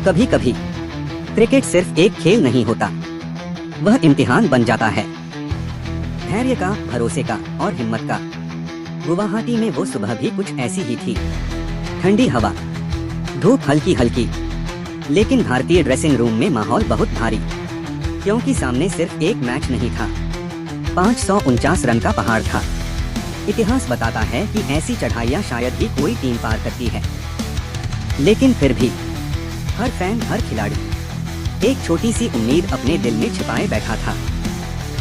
कभी कभी क्रिकेट सिर्फ एक खेल नहीं होता, वह इम्तिहान बन जाता है। धैर्य का, भरोसे का और हिम्मत का। गुवाहाटी में वो सुबह भी कुछ ऐसी ही थी। ठंडी हवा, धूप हल्की हल्की, लेकिन भारतीय ड्रेसिंग रूम में माहौल बहुत भारी, क्योंकि सामने सिर्फ एक मैच नहीं था, 549 रन का पहाड़ था। इतिहास बताता है कि ऐसी चढ़ाइयां शायद ही कोई टीम पार करती है, लेकिन फिर भी हर फैन, हर खिलाड़ी एक छोटी सी उम्मीद अपने दिल में छिपाए बैठा था।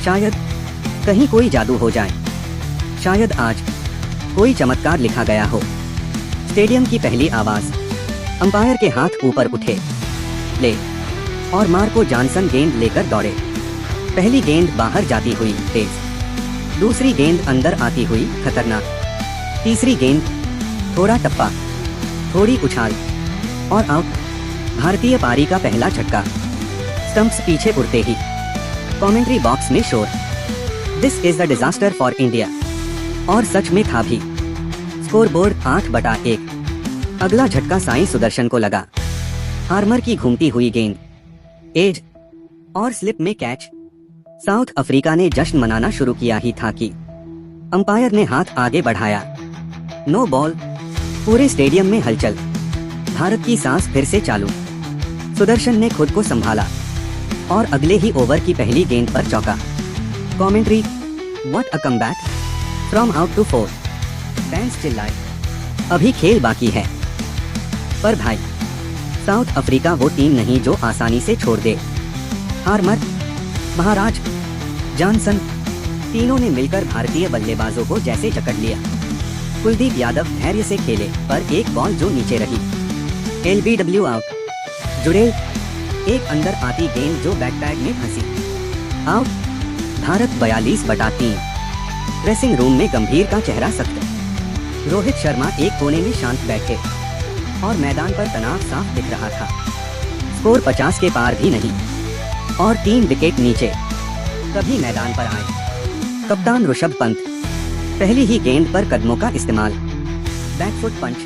शायद कहीं कोई जादू हो जाए, शायद आज कोई चमत्कार लिखा गया हो। स्टेडियम की पहली आवाज, अंपायर के हाथ ऊपर उठे, ले और मार्को जॉनसन गेंद लेकर दौड़े। पहली गेंद बाहर जाती हुई तेज, दूसरी गेंद अंदर आती हुई खतरनाक, तीसरी गेंद थोड़ा टप्पा, थोड़ी उछाल और आउट। भारतीय पारी का पहला झटका। स्टंप्स पीछे उड़ते ही कमेंट्री बॉक्स में शोर, this is the disaster for India. और सच में था भी। स्कोरबोर्ड 8/1। अगला झटका साई सुदर्शन को लगा। हार्मर की घूमती हुई गेंद, एज और स्लिप में कैच। साउथ अफ्रीका ने जश्न मनाना शुरू किया ही था कि अंपायर ने हाथ आगे बढ़ाया। No ball. पूरे स्टेडियम में हलचल। भारत की सांस फिर से चालू। सुदर्शन ने खुद को संभाला और अगले ही ओवर की पहली गेंद पर चौका। Commentary, what a comeback from out to 4। Fans चिल्लाए, अभी खेल बाकी है। पर भाई, साउथ अफ्रीका वो टीम नहीं जो आसानी से छोड़ दे। हार्मर, महाराज, जॉनसन, तीनों ने मिलकर भारतीय बल्लेबाजों को जैसे जकड़ लिया। कुलदीप यादव धैर्य से खेले, पर एक बॉल जो नीचे रही। LBW out. जुड़ेल, एक अंदर आती गेंद जो बैकपैड में फंसी। आउट। भारत 42/3। ड्रेसिंग रूम में गंभीर का चेहरा सख्त। रोहित शर्मा एक कोने में शांत बैठे और मैदान पर तनाव साफ दिख रहा था। स्कोर 50 के पार भी नहीं और 3 विकेट नीचे। तभी मैदान पर आए कप्तान ऋषभ पंत। पहली ही गेंद पर कदमों का इस्तेमाल, बैकफुट पंच,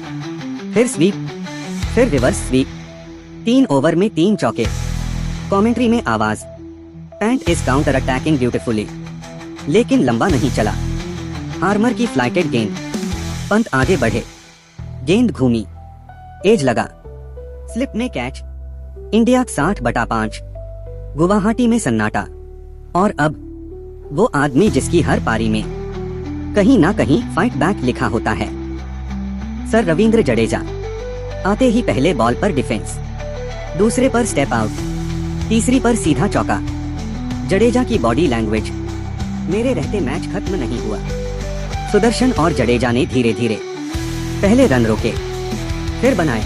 फिर स्वीप, फिर रिवर्स स्वीप। 3 ओवर में 3 चौके। कमेंट्री में आवाज, pant is counter attacking beautifully. लेकिन लंबा नहीं चला। हार्मर की फ्लाइटेड गेंद, पंत आगे बढ़े, गेंद घूमी, एज लगा, स्लिप में कैच। इंडिया 60/5। गुवाहाटी में सन्नाटा। और अब वो आदमी जिसकी हर पारी में कहीं ना कहीं फाइट बैक लिखा होता है, सर रविंद्र जडेजा। आते ही पहले बॉल पर डिफेंस, दूसरे पर स्टेप आउट, तीसरी पर सीधा चौका। जडेजा की बॉडी लैंग्वेज, मेरे रहते मैच खत्म नहीं हुआ। सुदर्शन और जडेजा ने धीरे धीरे पहले रन रोके, फिर बनाए,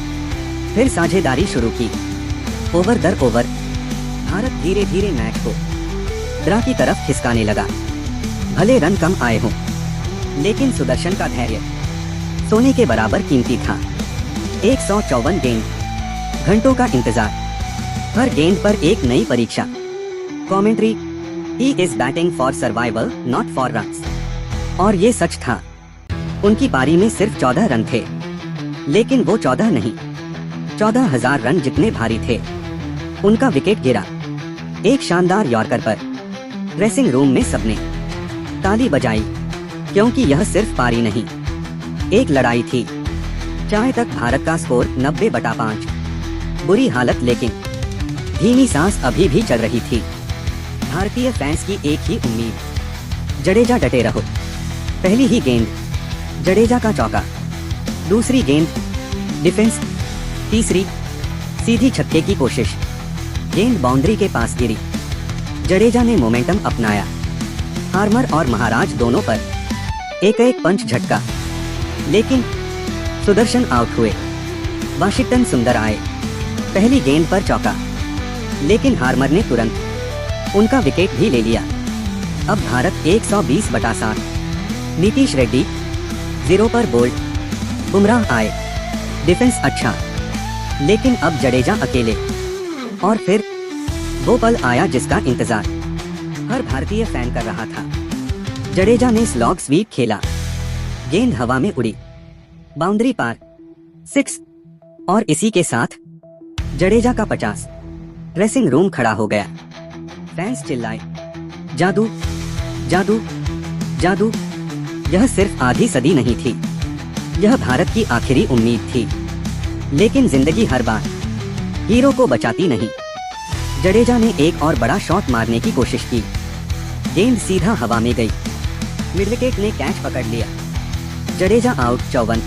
फिर साझेदारी शुरू की। ओवर दर ओवर भारत धीरे धीरे मैच को ड्रा की तरफ खिसकाने लगा। भले रन कम आए हों, लेकिन सुदर्शन का धैर्य सोने के बराबर कीमती था। 154 गेंद, घंटों का इंतजार, हर गेंद पर एक नई परीक्षा। Commentary, he is batting for survival not for runs. और ये सच था। उनकी पारी में सिर्फ 14 रन थे, लेकिन वो 14 नहीं, 14,000 रन जितने भारी थे। उनका विकेट गिरा एक शानदार यॉर्कर पर। ड्रेसिंग रूम में सबने ताली बजाई, क्योंकि यह सिर्फ पारी नहीं, एक लड़ाई थी। चाहे तक भारत का स्कोर 90/5। बुरी हालत, लेकिन धीमी सांस अभी भी चल रही थी। भारतीय फैंस की एक ही उम्मीद, जडेजा डटे रहो। पहली ही गेंद, जडेजा का चौका, दूसरी गेंद डिफेंस, तीसरी सीधी छक्के की कोशिश। गेंद बाउंड्री के पास गिरी। जडेजा ने मोमेंटम अपनाया। हार्मर और महाराज दोनों पर एक एक पंच झटका, लेकिन सुदर्शन आउट हुए। वाशिंगटन सुंदर आए, पहली गेंद पर चौका, लेकिन हार्मर ने तुरंत उनका विकेट भी ले लिया। अब भारत 120/7। नीतीश रेड्डी 0 पर बोल्ड। बुमराह आए, डिफेंस अच्छा, लेकिन अब जडेजा अकेले। और फिर वो पल आया जिसका इंतजार हर भारतीय फैन कर रहा था। जडेजा ने स्लॉग स्वीप खेला, गेंद हवा में उड़ी, बाउंड्री पार, 6। और इसी के साथ जडेजा का 50। ड्रेसिंग रूम खड़ा हो गया। फैंस चिल्लाए, जादू, जादू, जादू। यह सिर्फ आधी सदी नहीं थी, यह भारत की आखिरी उम्मीद थी। लेकिन जिंदगी हर बार हीरो को बचाती नहीं। जडेजा ने एक और बड़ा शॉट मारने की कोशिश की। गेंद सीधा हवा में गई। मिडविकेट ने कैच पकड़ लिया। जडेजा आउट 54।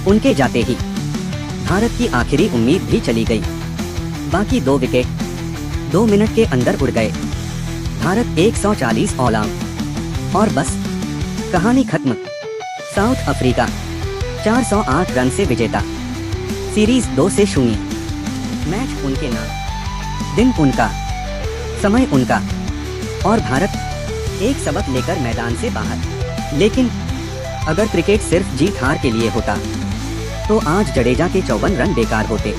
उनके जाते ही भारत की आखिरी उम्मीद भी चली गई। बाकी 2 विकेट 2 मिनट के अंदर उड़ गए। भारत 140 ऑल आउट और बस कहानी खत्म। साउथ अफ्रीका 408 रन से विजेता। सीरीज 2-0। मैच उनके नाम, दिन उनका, समय उनका और भारत एक सबक लेकर मैदान से बाहर। लेकिन अगर क्रिकेट सिर्फ जीत हार के लिए होता तो आज जडेजा के 54 रन बेकार होते,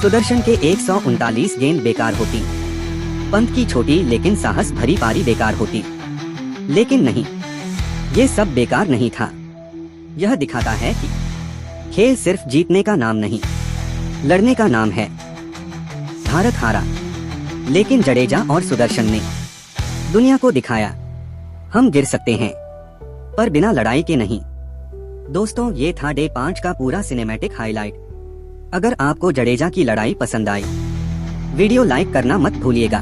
सुदर्शन के 139 गेंद बेकार होती, पंत की छोटी लेकिन साहस भरी पारी बेकार होती। लेकिन नहीं, ये सब बेकार नहीं था। यह दिखाता है कि खेल सिर्फ जीतने का नाम नहीं, लड़ने का नाम है। भारत हारा, लेकिन जडेजा और सुदर्शन ने दुनिया को दिखाया हम गिर सकते हैं, पर बिना लड़ाई के नहीं। दोस्तों, ये था डे 5 का पूरा सिनेमैटिक हाईलाइट। अगर आपको जडेजा की लड़ाई पसंद आई, वीडियो लाइक करना मत भूलिएगा।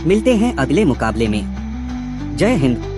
मिलते हैं अगले मुकाबले में। जय हिंद।